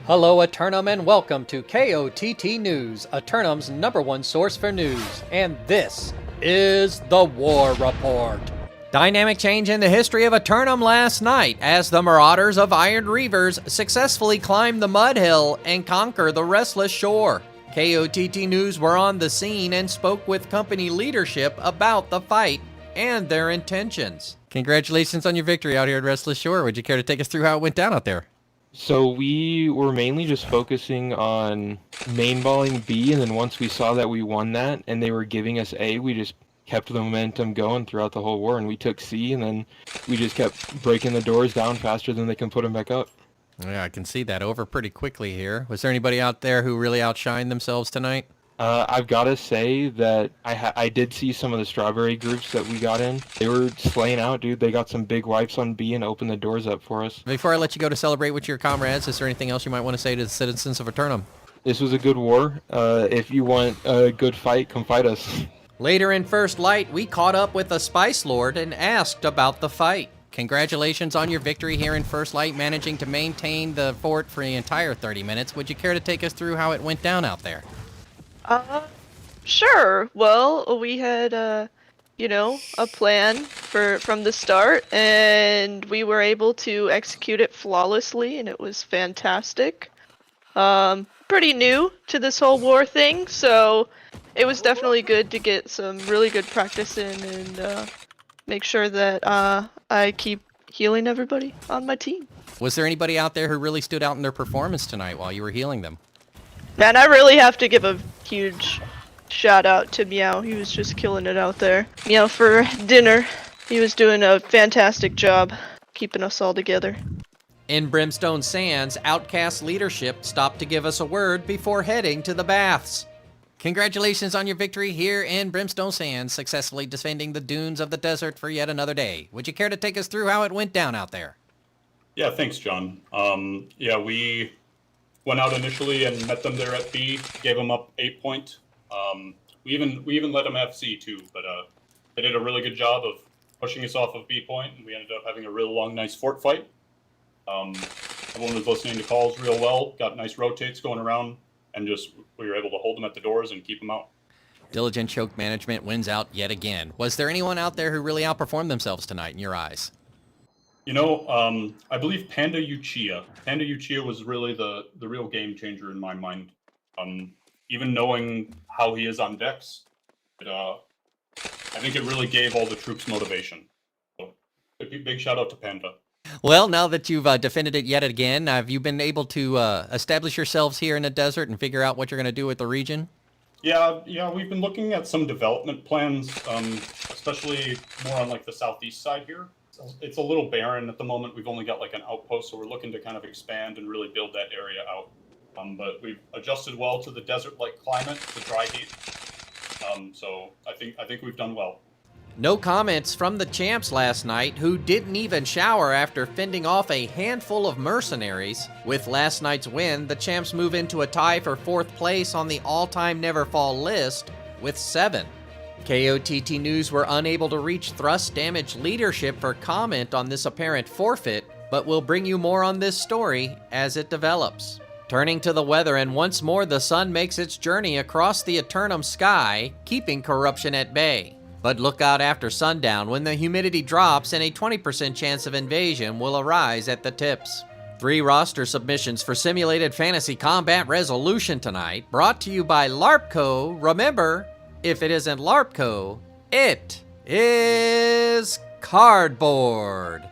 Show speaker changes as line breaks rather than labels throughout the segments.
Hello Eternum and welcome to KOTT News, Eternum's #1 source for news, and this is the War Report. Dynamic change in the history of Eternum last night as the Marauders of Iron Reavers successfully climbed the Mud Hill and conquer the Restless Shore. KOTT News were on the scene and spoke with company leadership about the fight and their intentions. Congratulations on your victory out here at Restless Shore. Would you care to take us through how it went down out there?
So we were mainly just focusing on main balling B, and then once we saw that we won that and they were giving us A, we just kept the momentum going throughout the whole war, and we took C, and then we just kept breaking the doors down faster than they can put them back up.
Yeah, I can see that over pretty quickly here. Was there anybody out there who really outshined themselves tonight?
I've got to say that I did see some of the strawberry groups that we got in. They were slaying out, dude. They got some big wipes on B and opened the doors up for us.
Before I let you go to celebrate with your comrades, is there anything else you might want to say to the citizens of Eternum?
This was a good war. If you want a good fight, come fight us.
Later in First Light, we caught up with a Spice Lord and asked about the fight. Congratulations on your victory here in First Light, managing to maintain the fort for the entire 30 minutes. Would you care to take us through how it went down out there?
Sure. Well, we had, a plan from the start, and we were able to execute it flawlessly, and it was fantastic. Pretty new to this whole war thing, so it was definitely good to get some really good practice in and make sure that I keep healing everybody on my team.
Was there anybody out there who really stood out in their performance tonight while you were healing them?
Man, I really have to give a huge shout out to Meow. He was just killing it out there. Meow for dinner. He was doing a fantastic job keeping us all together.
In Brimstone Sands, Outcast leadership stopped to give us a word before heading to the baths. Congratulations on your victory here in Brimstone Sands, successfully defending the dunes of the desert for yet another day. Would you care to take us through how it went down out there?
Yeah, thanks, John. We went out initially and met them there at B, gave them up 8 point. We even let them have C too, but they did a really good job of pushing us off of B point, and we ended up having a real long, nice fort fight. Everyone was listening to calls real well, got nice rotates going around, and just we were able to hold them at the doors and keep them out.
Diligent choke management wins out yet again. Was there anyone out there who really outperformed themselves tonight in your eyes?
I believe Panda Uchiha. Panda Uchiha was really the real game changer in my mind. Even knowing how he is on decks, I think it really gave all the troops motivation. So, big shout out to Panda.
Well, now that you've defended it yet again, have you been able to establish yourselves here in the desert and figure out what you're going to do with the region?
Yeah, we've been looking at some development plans, especially more on like the southeast side here. It's a little barren at the moment. We've only got like an outpost, so we're looking to kind of expand and really build that area out. But we've adjusted well to the desert-like climate, the dry heat. So I think we've done well.
No comments from the champs last night, who didn't even shower after fending off a handful of mercenaries. With last night's win, the champs move into a tie for 4th place on the all-time never fall list with 7. KOTT News were unable to reach thrust damage leadership for comment on this apparent forfeit, but we'll bring you more on this story as it develops. Turning to the weather, and once more the sun makes its journey across the Eternum sky, keeping corruption at bay. But look out after sundown when the humidity drops and a 20% chance of invasion will arise at the tips. 3 roster submissions for Simulated Fantasy Combat Resolution tonight, brought to you by LARPco. Remember, if it isn't LARPco, it is cardboard.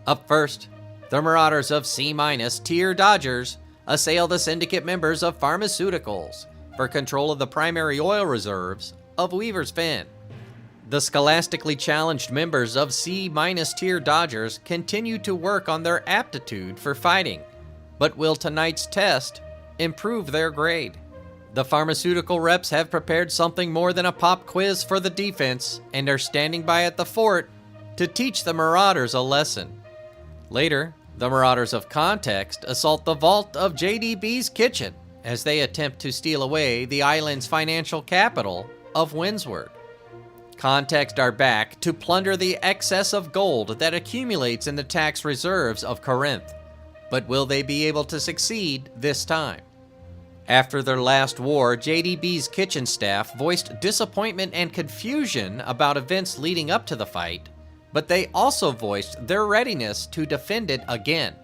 Up first, the Marauders of C- tier Dodgers assail the syndicate members of Pharmaceuticals for control of the primary oil reserves of Weaver's Fen. The scholastically challenged members of C- tier Dodgers continue to work on their aptitude for fighting, but will tonight's test improve their grade? The pharmaceutical reps have prepared something more than a pop quiz for the defense and are standing by at the fort to teach the Marauders a lesson. Later, the Marauders of Context assault the vault of JDB's kitchen as they attempt to steal away the island's financial capital of Windsward. Context are back to plunder the excess of gold that accumulates in the tax reserves of Corinth. But will they be able to succeed this time? After their last war, JDB's kitchen staff voiced disappointment and confusion about events leading up to the fight, but they also voiced their readiness to defend it again.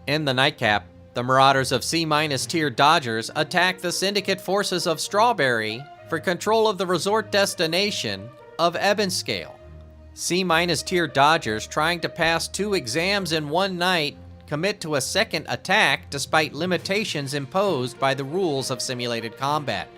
In the nightcap, the Marauders of C- tier Dodgers attacked the Syndicate forces of Strawberry for control of the resort destination of Ebonscale. C- tier Dodgers, trying to pass 2 exams in one night, commit to a second attack despite limitations imposed by the rules of simulated combat.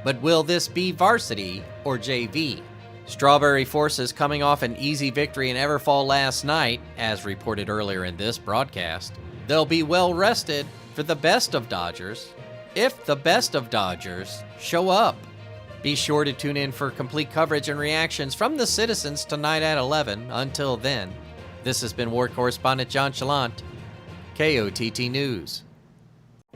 But will this be varsity or JV? Strawberry forces, coming off an easy victory in Everfall last night, as reported earlier in this broadcast, they'll be well rested for the best of Dodgers, if the best of Dodgers show up. Be sure to tune in for complete coverage and reactions from the citizens tonight at 11. Until then, this has been War Correspondent JChalant, KOTT News.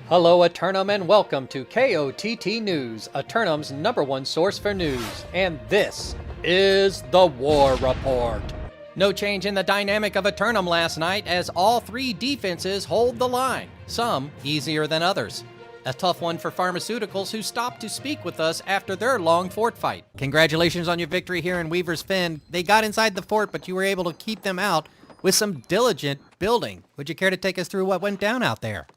Hello, Eternum, and welcome to KOTT News, Eternum's #1 source for news. And this is the War Report. No change in the dynamic of Eternum last night, as all 3 defenses hold the line, some easier than others. A tough one for Pharmaceuticals, who stopped to speak with us after their long fort fight. Congratulations on your victory here in Weaver's Fen. They got inside the fort, but you were able to keep them out with some diligent building. Would you care to take us through what went down out there?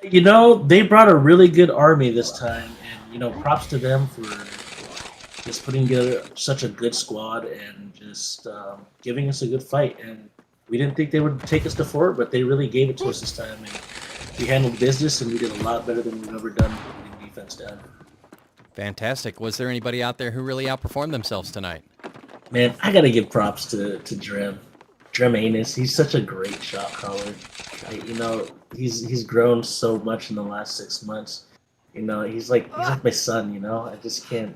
They brought a really good army this time, and, props to them for just putting together such a good squad and just giving us a good fight. And we didn't think they would take us to fort, but they really gave it to us this time. And we handled business, and we did a lot better than we've ever done putting defense down.
Fantastic. Was there anybody out there who really outperformed themselves tonight?
Man, I got to give props to Drem. Drem Anus, he's such a great shot caller. He's grown so much in the last 6 months. He's like my son. I just can't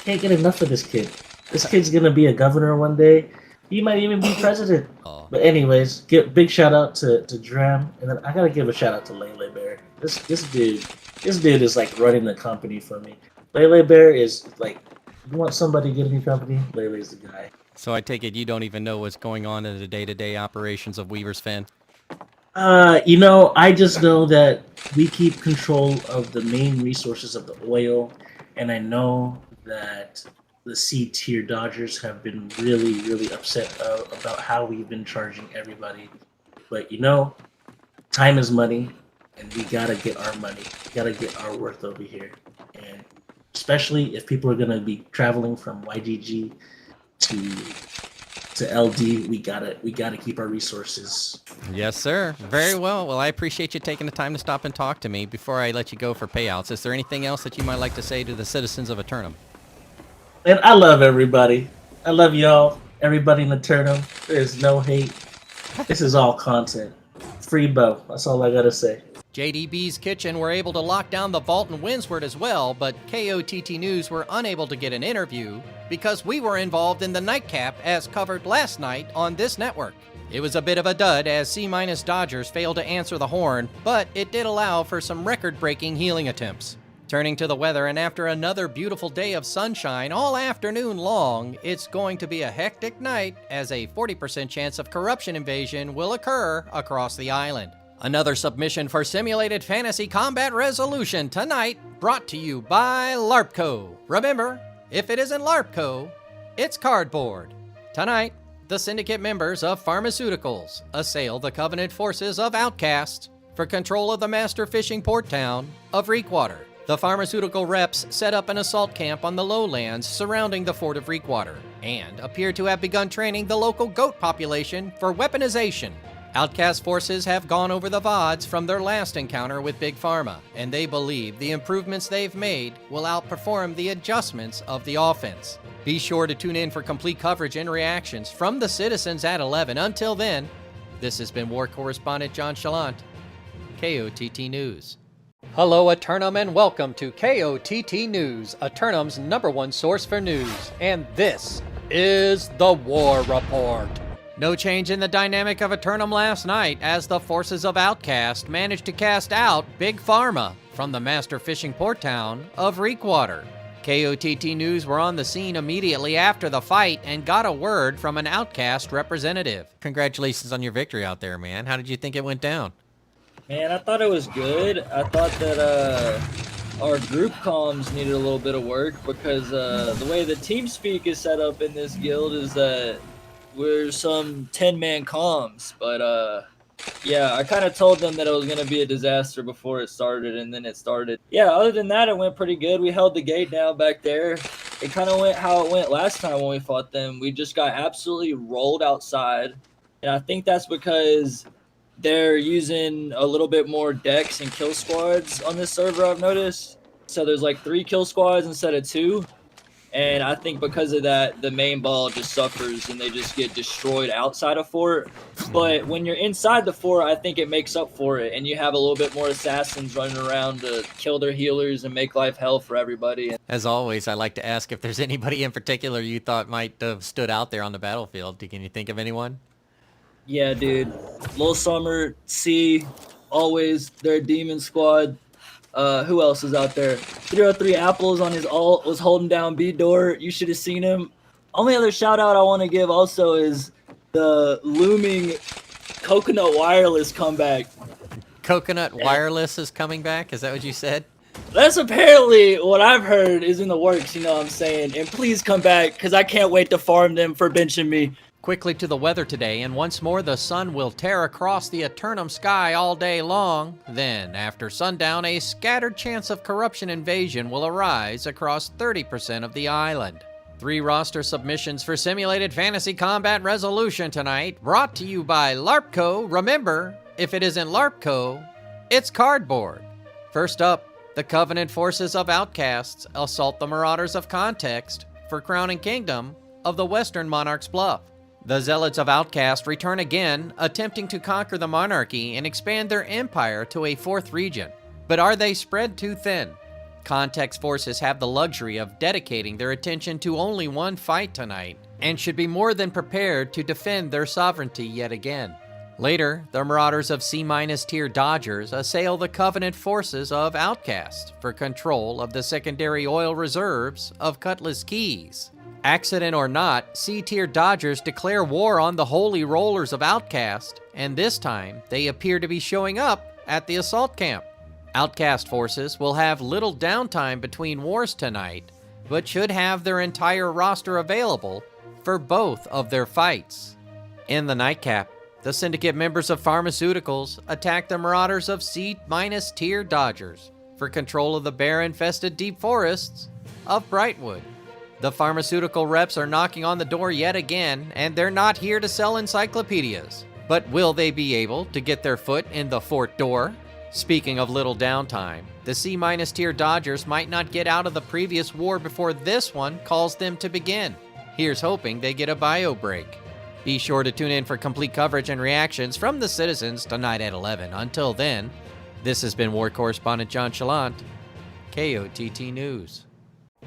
get enough of this kid. This kid's gonna be a governor one day. He might even be president.
Oh.
But anyways, big shout out to Drem, and then I gotta give a shout out to Lele Bear. This dude is like running the company for me. Lele Bear is like, you want somebody to get in your company? Lele's the guy.
So I take it you don't even know what's going on in the day-to-day operations of Weaver's Fen?
I just know that we keep control of the main resources of the oil, and I know that the C-tier Dodgers have been really, really upset about how we've been charging everybody. But time is money, and we gotta get our money. We gotta get our worth over here. And especially if people are gonna be traveling from YGG to LD, we gotta keep our resources.
Yes, sir. Very well. Well, I appreciate you taking the time to stop and talk to me. Before I let you go for payouts, is there anything else that you might like to say to the citizens of Eternum?
And I love everybody. I love y'all. Everybody in Eternum. There's no hate. This is all content. Free bow. That's all I gotta say.
JDB's Kitchen were able to lock down the vault in Windsward as well, but KOTT News were unable to get an interview because we were involved in the nightcap as covered last night on this network. It was a bit of a dud as C- Dodgers failed to answer the horn, but it did allow for some record-breaking healing attempts. Turning to the weather, and after another beautiful day of sunshine all afternoon long, it's going to be a hectic night as a 40% chance of corruption invasion will occur across the island. Another submission for Simulated Fantasy Combat Resolution tonight, brought to you by LARPco. Remember, if it isn't LARPco, it's cardboard. Tonight, the Syndicate members of Pharmaceuticals assail the Covenant forces of Outcasts for control of the master fishing port town of Reekwater. The pharmaceutical reps set up an assault camp on the lowlands surrounding the fort of Reekwater and appear to have begun training the local goat population for weaponization. Outcast forces have gone over the VODs from their last encounter with Big Pharma, and they believe the improvements they've made will outperform the adjustments of the offense. Be sure to tune in for complete coverage and reactions from the citizens at 11. Until then, this has been War Correspondent JChalant, KOTT News. Hello, Eternum, and welcome to KOTT News, Eternum's #1 source for news. And this is the War Report. No change in the dynamic of Eternum last night as the forces of Outcast managed to cast out Big Pharma from the master fishing port town of Reekwater. KOTT News were on the scene immediately after the fight and got a word from an Outcast representative. Congratulations on your victory out there, man. How did you think it went down?
Man, I thought it was good. I thought that our group comms needed a little bit of work because the way the TeamSpeak is set up in this guild is that we're some 10-man comms. But yeah, I kind of told them that it was going to be a disaster before it started, and then it started. Yeah, other than that, it went pretty good. We held the gate down back there. It kind of went how it went last time when we fought them. We just got absolutely rolled outside, and I think that's because they're using a little bit more decks and kill squads on this server, I've noticed. So there's like 3 kill squads instead of 2. And I think because of that, the main ball just suffers and they just get destroyed outside of fort. But when you're inside the fort, I think it makes up for it. And you have a little bit more assassins running around to kill their healers and make life hell for everybody.
As always, I like to ask if there's anybody in particular you thought might have stood out there on the battlefield. Can you think of anyone?
Yeah, dude. Lil Summer, C, always their demon squad. Who else is out there? 303 Apples on his ult was holding down B door. You should have seen him. Only other shout out I want to give also is the looming Coconut Wireless comeback.
Coconut Wireless is coming back? Is that what you said?
That's apparently what I've heard is in the works, you know what I'm saying? And please come back, because I can't wait to farm them for benching me.
Quickly to the weather today, and once more the sun will tear across the eternum sky all day long. Then, after sundown, a scattered chance of corruption invasion will arise across 30% of the island. 3 roster submissions for Simulated Fantasy Combat Resolution tonight, brought to you by LARPco. Remember, if it isn't LARPco, it's cardboard. First up, the Covenant forces of Outcasts assault the Marauders of Context for crowning kingdom of the Western Monarch's Bluff. The Zealots of Outcast return again, attempting to conquer the monarchy and expand their empire to a 4th region. But are they spread too thin? Context forces have the luxury of dedicating their attention to only one fight tonight, and should be more than prepared to defend their sovereignty yet again. Later, the Marauders of C- tier Dodgers assail the Covenant forces of Outcast for control of the secondary oil reserves of Cutlass Keys. Accident or not, C-tier Dodgers declare war on the Holy Rollers of Outcast, and this time they appear to be showing up at the assault camp. Outcast forces will have little downtime between wars tonight, but should have their entire roster available for both of their fights. In the nightcap, the Syndicate members of Pharmaceuticals attack the Marauders of C- tier Dodgers for control of the bear-infested deep forests of Brightwood. The pharmaceutical reps are knocking on the door yet again, and they're not here to sell encyclopedias. But will they be able to get their foot in the fort door? Speaking of little downtime, the C- tier Dodgers might not get out of the previous war before this one calls them to begin. Here's hoping they get a bio break. Be sure to tune in for complete coverage and reactions from the citizens tonight at 11. Until then, this has been War Correspondent JChalant, KOTT News.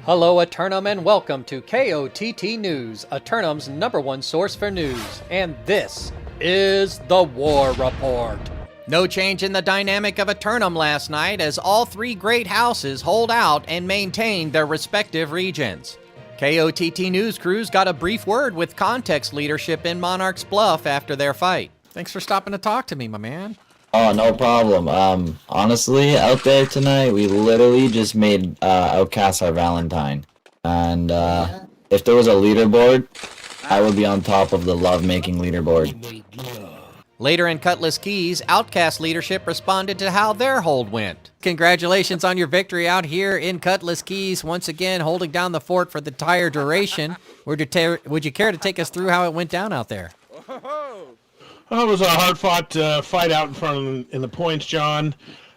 Hello, Eternum, and welcome to KOTT News, Eternum's #1 source for news. And this is the War Report. No change in the dynamic of Eternum last night, as all 3 great houses hold out and maintain their respective regions. KOTT News crews got a brief word with Context leadership in Monarch's Bluff after their fight. Thanks for stopping to talk to me, my man.
Oh, no problem. Honestly, out there tonight, we literally just made Outcast our Valentine. And if there was a leaderboard, I would be on top of the lovemaking leaderboard.
Later in Cutlass Keys, Outcast leadership responded to how their hold went. Congratulations on your victory out here in Cutlass Keys, once again holding down the fort for the entire duration. Would you care to take us through how it went down out there?
Well, it was a hard-fought fight out in front of them in the points, John.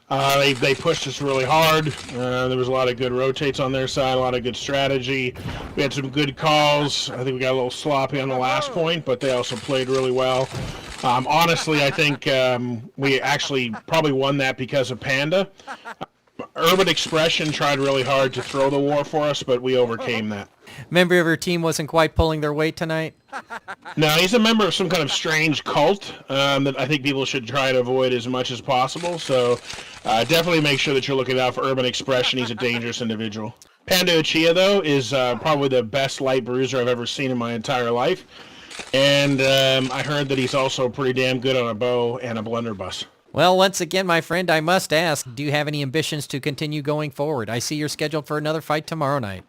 They pushed us really hard. There was a lot of good rotates on their side, a lot of good strategy. We had some good calls. I think we got a little sloppy on the last point, but they also played really well. Honestly, I think we actually probably won that because of Panda. Urban Expression tried really hard to throw the war for us, but we overcame that.
Member of your team wasn't quite pulling their weight tonight?
No, he's a member of some kind of strange cult that I think people should try to avoid as much as possible. So definitely make sure that you're looking out for Urban Expression. He's a dangerous individual. Panda Uchiha, though, is probably the best light bruiser I've ever seen in my entire life. And I heard that he's also pretty damn good on a bow and a blunderbuss.
Well, once again, my friend, I must ask, do you have any ambitions to continue going forward? I see you're scheduled for another fight tomorrow night.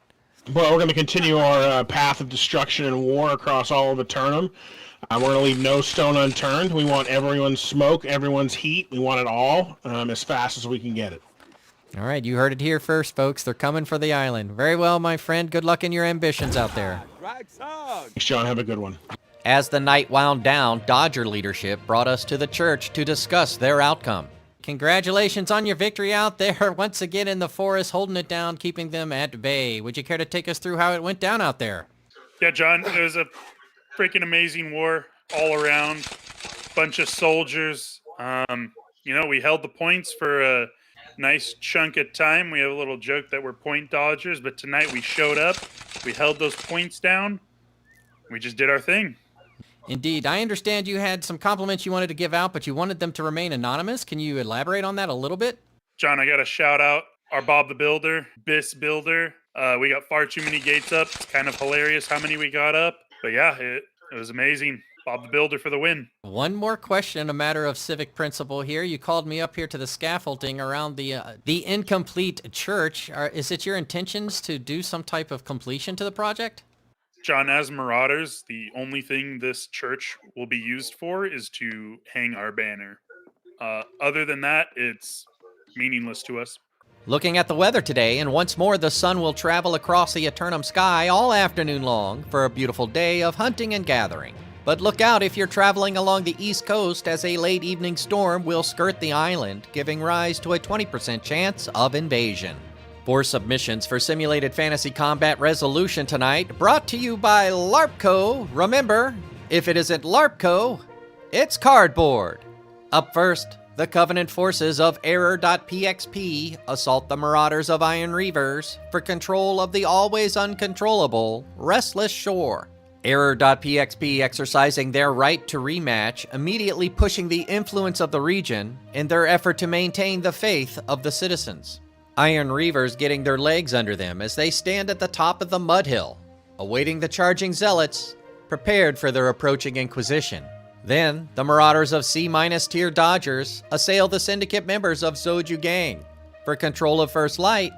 Well, we're going to continue our path of destruction and war across all of Eternum. We're going to leave no stone unturned. We want everyone's smoke, everyone's heat. We want it all as fast as we can get it.
All right, you heard it here first, folks. They're coming for the island. Very well, my friend. Good luck in your ambitions out there.
Thanks, John. Have a good one.
As the night wound down, Dodger leadership brought us to the church to discuss their outcome. Congratulations on your victory out there, once again in the forest, holding it down, keeping them at bay. Would you care to take us through how it went down out there?
Yeah, John, it was a freaking amazing war all around. Bunch of soldiers. We held the points for a nice chunk of time. We have a little joke that we're point dodgers, but tonight we showed up. We held those points down. We just did our thing.
Indeed. I understand you had some compliments you wanted to give out, but you wanted them to remain anonymous. Can you elaborate on that a little bit?
John, I got to shout out our Bob the Builder, Biss Builder. We got far too many gates up. It's kind of hilarious how many we got up. But yeah, it was amazing. Bob the Builder for the win.
One more question, a matter of civic principle here. You called me up here to the scaffolding around the incomplete church. Is it your intentions to do some type of completion to the project?
John, as Marauders, the only thing this church will be used for is to hang our banner. Other than that, it's meaningless to us.
Looking at the weather today, and once more the sun will travel across the Eternum sky all afternoon long for a beautiful day of hunting and gathering. But look out if you're traveling along the east coast, as a late evening storm will skirt the island, giving rise to a 20% chance of invasion. 4 submissions for Simulated Fantasy Combat Resolution tonight, brought to you by LARPco. Remember, if it isn't LARPco, it's cardboard. Up first, the Covenant forces of Error.pxp assault the Marauders of Iron Reavers for control of the always uncontrollable Restless Shore. Error.pxp exercising their right to rematch, immediately pushing the influence of the region in their effort to maintain the faith of the citizens. Iron Reavers getting their legs under them as they stand at the top of the mud hill, awaiting the charging zealots, prepared for their approaching inquisition. Then, the Marauders of C-tier Dodgers assail the syndicate members of Zoju Gang for control of First Light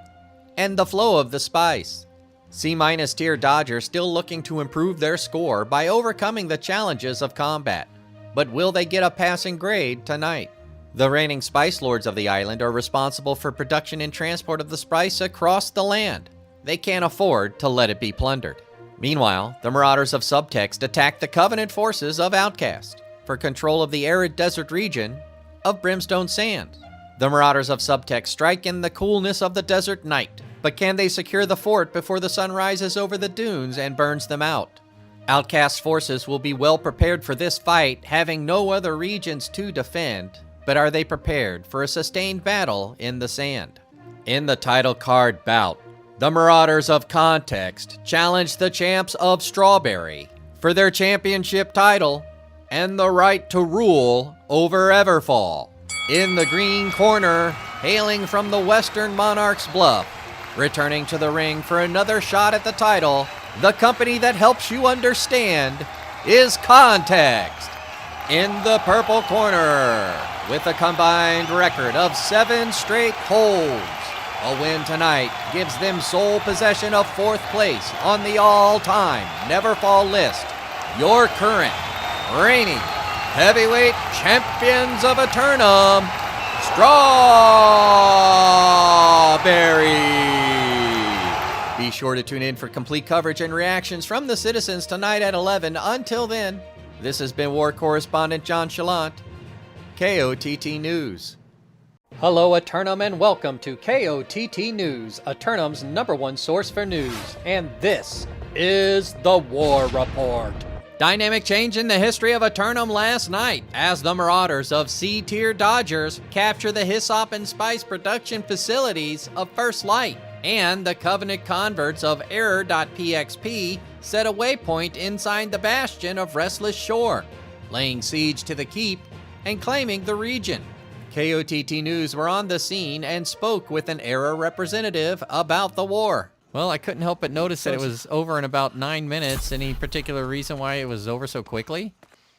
and the flow of the spice. C-tier Dodgers still looking to improve their score by overcoming the challenges of combat. But will they get a passing grade tonight? The reigning Spice Lords of the island are responsible for production and transport of the spice across the land. They can't afford to let it be plundered. Meanwhile, the Marauders of Subtext attack the Covenant forces of Outcast for control of the arid desert region of Brimstone Sands. The Marauders of Subtext strike in the coolness of the desert night, but can they secure the fort before the sun rises over the dunes and burns them out? Outcast forces will be well prepared for this fight, having no other regions to defend. But are they prepared for a sustained battle in the sand? In the title card bout, the Marauders of Context challenge the champs of Strawberry for their championship title and the right to rule over Everfall. In the green corner, hailing from the Western Monarch's Bluff, returning to the ring for another shot at the title, the company that helps you understand is Context. In the purple corner, with a combined record of 7 straight holds, a win tonight gives them sole possession of 4th place on the all-time Neverfall list. Your current, reigning heavyweight champions of Eternum, Strawberry. Be sure to tune in for complete coverage and reactions from the citizens tonight at 11. Until then, this has been War Correspondent JChalant, KOTT News. Hello, Eternum, and welcome to KOTT News, Eternum's #1 source for news. And this is the War Report. Dynamic change in the history of Eternum last night, as the Marauders of C-tier Dodgers capture the Hyssop and Spice production facilities of First Light, and the Covenant converts of Error.pxp set a waypoint inside the bastion of Restless Shore, laying siege to the keep and claiming the region. KOTT News were on the scene and spoke with an Error representative about the war. Well, I couldn't help but notice that it was over in about 9 minutes. Any particular reason why it was over so quickly?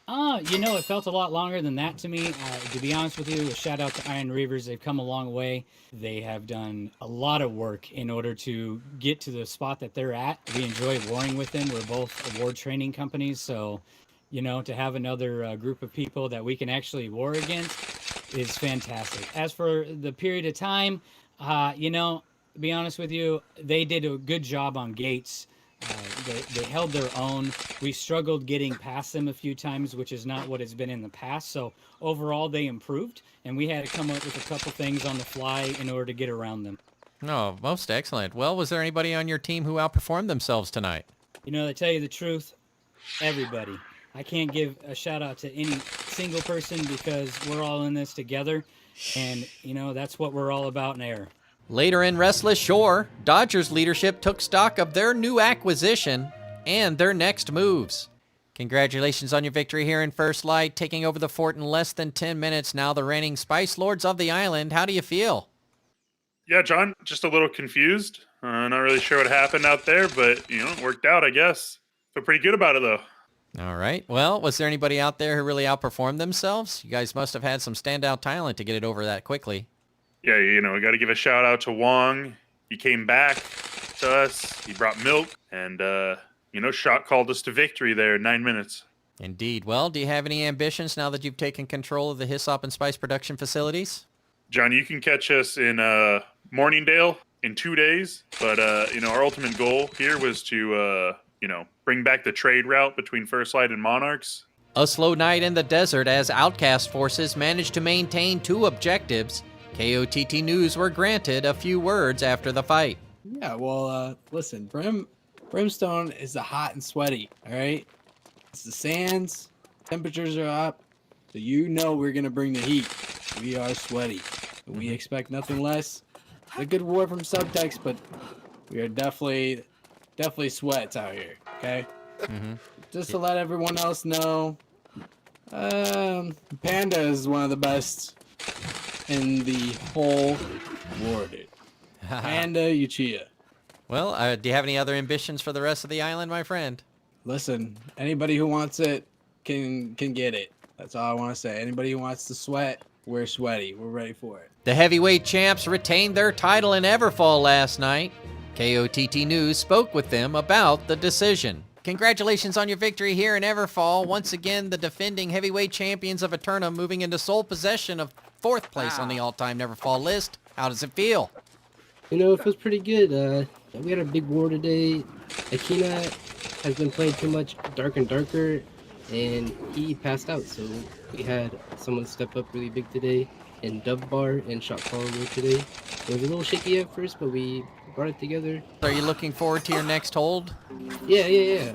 It felt a lot longer than that to me. To be honest with you, a shout out to Iron Reavers. They've come a long way. They have done a lot of work in order to get to the spot that they're at. We enjoy warring with them. We're both award training companies, so to have another group of people that we can actually war against is fantastic. As for the period of time, to be honest with you, they did a good job on gates. They held their own. We struggled getting past them a few times, which is not what it's been in the past. So overall, they improved, and we had to come up with a couple things on the fly in order to get around them.
No, most excellent. Well, was there anybody on your team who outperformed themselves tonight?
To tell you the truth, everybody. I can't give a shout out to any single person because we're all in this together, and that's what we're all about in air.
Later in Restless Shore, Dodgers leadership took stock of their new acquisition and their next moves. Congratulations on your victory here in First Light, taking over the fort in less than 10 minutes. Now the reigning Spice Lords of the island. How do you feel?
Yeah, John, just a little confused. Not really sure what happened out there, but, it worked out, I guess. Feel pretty good about it, though.
All right. Well, was there anybody out there who really outperformed themselves? You guys must have had some standout talent to get it over that quickly.
Yeah, we got to give a shout out to Wong. He came back to us. He brought milk, and shot called us to victory there in 9 minutes.
Indeed. Well, do you have any ambitions now that you've taken control of the Hyssop and Spice production facilities?
John, you can catch us in Morningdale in 2 days, but our ultimate goal here was to bring back the trade route between First Light and Monarchs.
A slow night in the desert as Outcast forces managed to maintain 2 objectives. KOTT News were granted a few words after the fight.
Yeah, well, listen, Brimstone is hot and sweaty, all right? It's the sands, temperatures are up, so we're going to bring the heat. We are sweaty. We expect nothing less. A good war from Subtext, but we are definitely sweats out here, okay? Just to let everyone else know, Panda is one of the best in the whole war, dude. Panda Uchiha.
Well, do you have any other ambitions for the rest of the island, my friend?
Listen, anybody who wants it can get it. That's all I want to say. Anybody who wants to sweat, we're sweaty. We're ready for it.
The heavyweight champs retained their title in Everfall last night. KOTT News spoke with them about the decision. Congratulations on your victory here in Everfall. Once again, the defending heavyweight champions of Eternum moving into sole possession of 4th place on the all-time Neverfall list. How does it feel?
It feels pretty good. We had a big war today. Akina has been playing too much Dark and Darker, and he passed out. So we had someone step up really big today, and Dove Bar and Shot Caller were today. It was a little shaky at first, but we brought it together.
Are you looking forward to your next hold?
Yeah.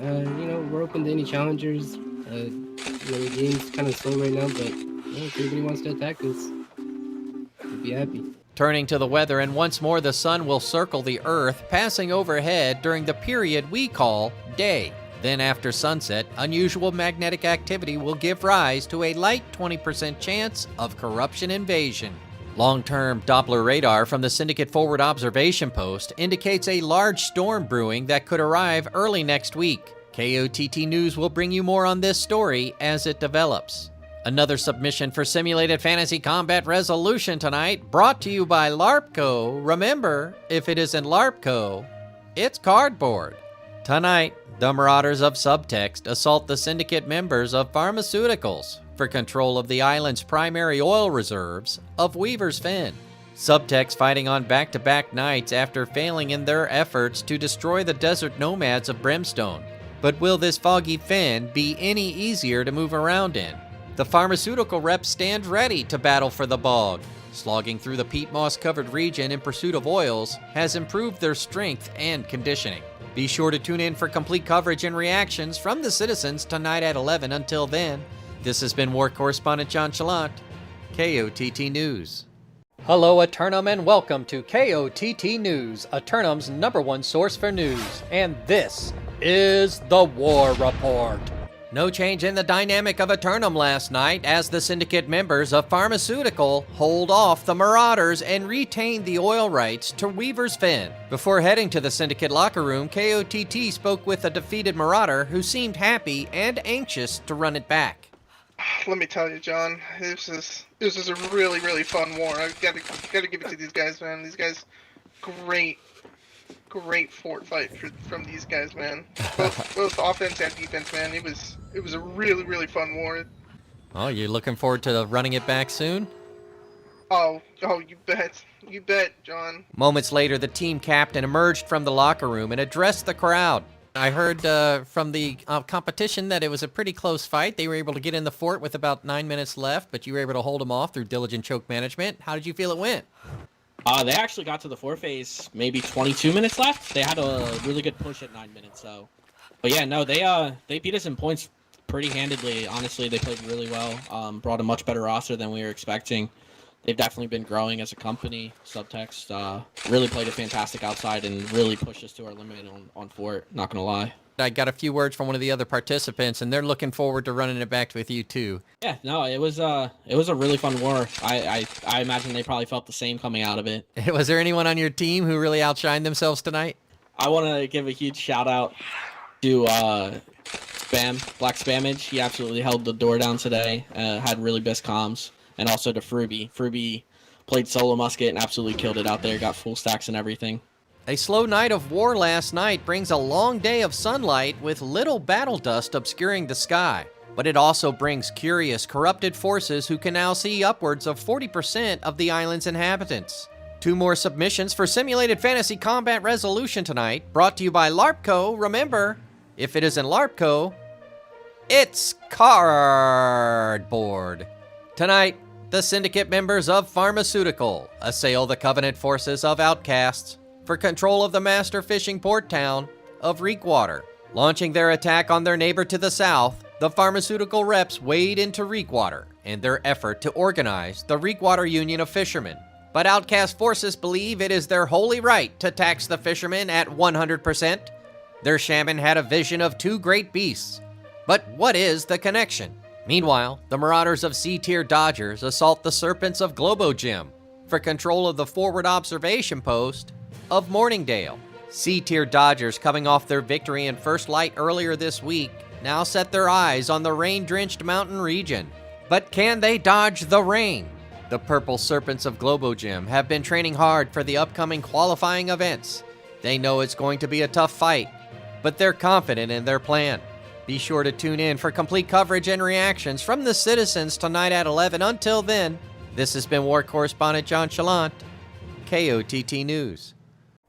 We're open to any challengers. The game's kind of slow right now, but if anybody wants to attack us, we'll be happy.
Turning to the weather, and once more the sun will circle the earth, passing overhead during the period we call day. Then after sunset, unusual magnetic activity will give rise to a light 20% chance of corruption invasion. Long-term Doppler radar from the Syndicate Forward Observation Post indicates a large storm brewing that could arrive early next week. KOTT News will bring you more on this story as it develops. Another submission for Simulated Fantasy Combat Resolution tonight, brought to you by LARPco. Remember, if it isn't LARPco, it's cardboard. Tonight, the Marauders of Subtext assault the Syndicate members of Pharmaceuticals for control of the island's primary oil reserves of Weaver's Fen. Subtext fighting on back-to-back nights after failing in their efforts to destroy the desert nomads of Brimstone. But will this foggy fen be any easier to move around in? The pharmaceutical reps stand ready to battle for the bog. Slogging through the peat moss-covered region in pursuit of oils has improved their strength and conditioning. Be sure to tune in for complete coverage and reactions from the citizens tonight at 11. Until then, this has been War Correspondent JChalant, KOTT News. Hello, Eternum, and welcome to KOTT News, Eternum's #1 source for news. And this is the War Report. No change in the dynamic of Eternum last night as the syndicate members of Pharmaceutical hold off the Marauders and retain the oil rights to Weaver's Fen. Before heading to the syndicate locker room, KOTT spoke with a defeated Marauder who seemed happy and anxious to run it back.
Let me tell you, John, this is a really, really fun war. I gotta give it to these guys, man. These guys, great fort fight from these guys, man. Both offense and defense, man. It was a really, really fun war.
Oh, you're looking forward to running it back soon?
Oh, you bet, John.
Moments later, the team captain emerged from the locker room and addressed the crowd. I heard from the competition that it was a pretty close fight. They were able to get in the fort with about 9 minutes left, but you were able to hold them off through diligent choke management. How did you feel it went?
They actually got to the fort phase maybe 22 minutes left. They had a really good push at 9 minutes, so. But yeah, no, they beat us in points pretty handedly. Honestly, they played really well. Brought a much better roster than we were expecting. They've definitely been growing as a company. Subtext really played a fantastic outside and really pushed us to our limit on fort, not gonna lie.
I got a few words from one of the other participants, and they're looking forward to running it back with you too.
Yeah, no, it was a really fun war. I imagine they probably felt the same coming out of it.
Was there anyone on your team who really outshined themselves tonight?
I want to give a huge shout out to Black Spamage. He absolutely held the door down today. Had really best comms, and also to Fruby. Fruby played solo musket and absolutely killed it out there. Got full stacks and everything.
A slow night of war last night brings a long day of sunlight with little battle dust obscuring the sky. But it also brings curious, corrupted forces who can now see upwards of 40% of the island's inhabitants. 2 more submissions for simulated fantasy combat resolution tonight, brought to you by LARPco. Remember, if it isn't LARPco, it's cardboard. Tonight, the syndicate members of Pharmaceutical assail the Covenant forces of Outcasts for control of the master fishing port town of Reekwater. Launching their attack on their neighbor to the south, the Pharmaceutical reps wade into Reekwater in their effort to organize the Reekwater Union of Fishermen. But Outcast forces believe it is their holy right to tax the fishermen at 100%. Their shaman had a vision of 2 great beasts. But what is the connection? Meanwhile, the Marauders of C-Tier Dodgers assault the Serpents of Globogem for control of the forward observation post of Morningdale. C-Tier Dodgers, coming off their victory in First Light earlier this week, now set their eyes on the rain-drenched mountain region. But can they dodge the rain? The Purple Serpents of Globogem have been training hard for the upcoming qualifying events. They know it's going to be a tough fight, but they're confident in their plan. Be sure to tune in for complete coverage and reactions from the citizens tonight at 11. Until then, this has been War Correspondent JChalant, KOTT News.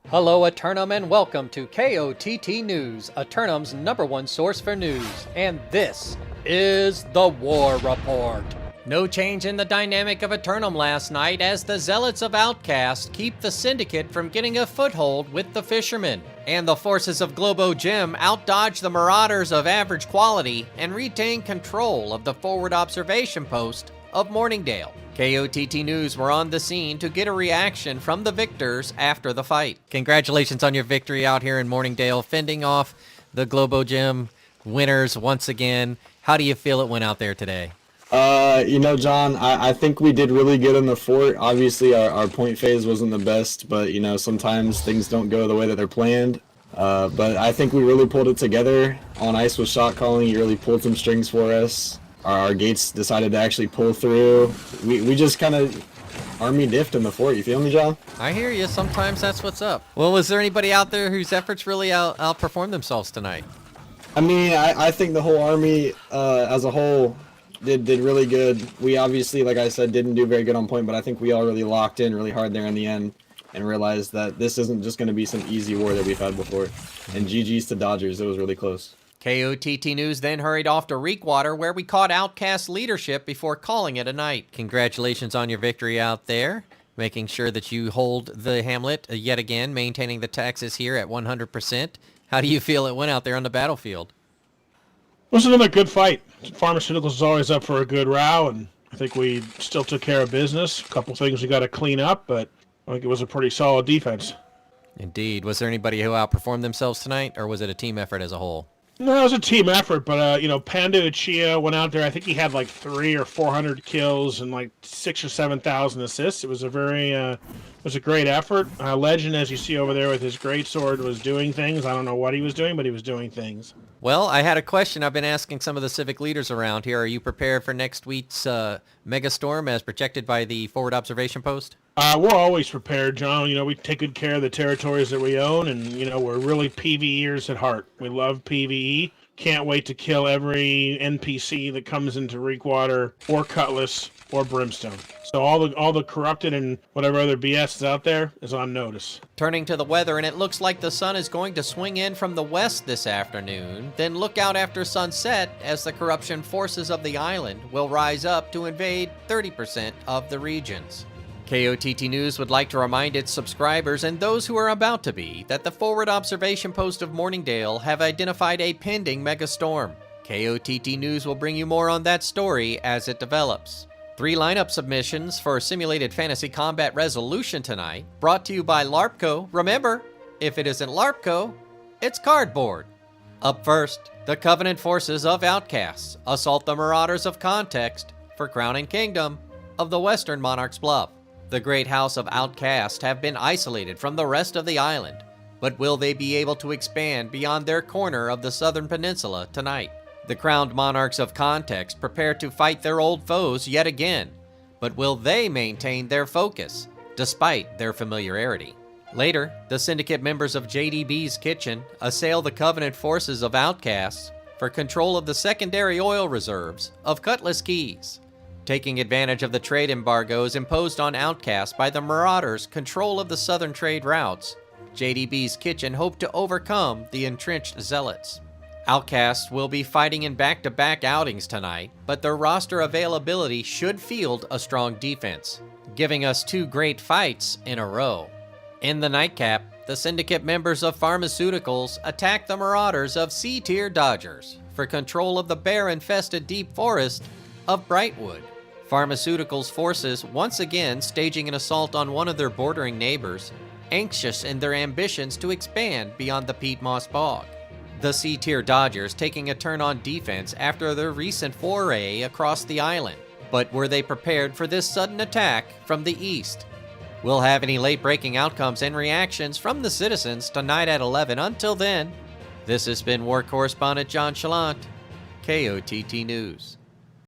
Hello, Eternum, and welcome to KOTT News, Eternum's #1 source for news. And this is the War Report. No change in the dynamic of Eternum last night as the Zealots of Outcast keep the Syndicate from getting a foothold with the Fishermen. And the forces of Globogem outdodge the Marauders of Average Quality and retain control of the forward observation post of Morningdale. KOTT News were on the scene to get a reaction from the victors after the fight. Congratulations on your victory out here in Morningdale, fending off the Globogem winners once again. How do you feel it went out there today?
John, I think we did really good in the fort. Obviously, our point phase wasn't the best, but, sometimes things don't go the way that they're planned. But I think we really pulled it together. On ice with shot calling, he really pulled some strings for us. Our gates decided to actually pull through. We just kind of army diffed in the fort. You feel me, John?
I hear you. Sometimes that's what's up. Well, was there anybody out there whose efforts really outperformed themselves tonight?
I mean, I think the whole army as a whole did really good. We obviously, like I said, didn't do very good on point, but I think we all really locked in really hard there in the end and realized that this isn't just going to be some easy war that we've had before. And GG's to Dodgers. It was really close.
KOTT News then hurried off to Reekwater, where we caught Outcast leadership before calling it a night. Congratulations on your victory out there, making sure that you hold the hamlet yet again, maintaining the taxes here at 100%. How do you feel it went out there on the battlefield?
It was another good fight. Pharmaceuticals is always up for a good row, and I think we still took care of business. A couple things we got to clean up, but I think it was a pretty solid defense.
Indeed. Was there anybody who outperformed themselves tonight, or was it a team effort as a whole?
No, it was a team effort, but Panda Uchiha went out there. I think he had like 300 or 400 kills and like 6,000 or 7,000 assists. It was a great effort. Legend, as you see over there with his greatsword, was doing things. I don't know what he was doing, but he was doing things.
Well, I had a question I've been asking some of the civic leaders around here. Are you prepared for next week's megastorm as projected by the forward observation post?
We're always prepared, John. We take good care of the territories that we own, and we're really PvEers at heart. We love PvE. Can't wait to kill every NPC that comes into Reekwater or Cutlass or Brimstone. So all the corrupted and whatever other BS is out there is on notice.
Turning to the weather, and it looks like the sun is going to swing in from the west this afternoon. Then look out after sunset as the corruption forces of the island will rise up to invade 30% of the regions. KOTT News would like to remind its subscribers and those who are about to be that the forward observation post of Morningdale have identified a pending megastorm. KOTT News will bring you more on that story as it develops. 3 lineup submissions for Simulated Fantasy Combat Resolution tonight, brought to you by LARPco. Remember, if it isn't LARPco, it's cardboard. Up first, the Covenant forces of Outcasts assault the Marauders of Context for Crown and Kingdom of the Western Monarch's Bluff. The great house of Outcast have been isolated from the rest of the island, but will they be able to expand beyond their corner of the southern peninsula tonight? The crowned monarchs of Context prepare to fight their old foes yet again, but will they maintain their focus despite their familiarity? Later, the syndicate members of JDB's Kitchen assail the Covenant forces of Outcasts for control of the secondary oil reserves of Cutlass Keys. Taking advantage of the trade embargoes imposed on Outcasts by the Marauders' control of the southern trade routes, JDB's Kitchen hoped to overcome the entrenched zealots. Outcasts will be fighting in back-to-back outings tonight, but their roster availability should field a strong defense, giving us 2 great fights in a row. In the nightcap, the syndicate members of Pharmaceuticals attack the Marauders of C-Tier Dodgers for control of the bear-infested deep forest of Brightwood. Pharmaceuticals forces once again staging an assault on one of their bordering neighbors, anxious in their ambitions to expand beyond the peat moss bog. The C-Tier Dodgers taking a turn on defense after their recent foray across the island. But were they prepared for this sudden attack from the east? We'll have any late-breaking outcomes and reactions from the citizens tonight at 11. Until then, this has been War Correspondent JChalant, KOTT News.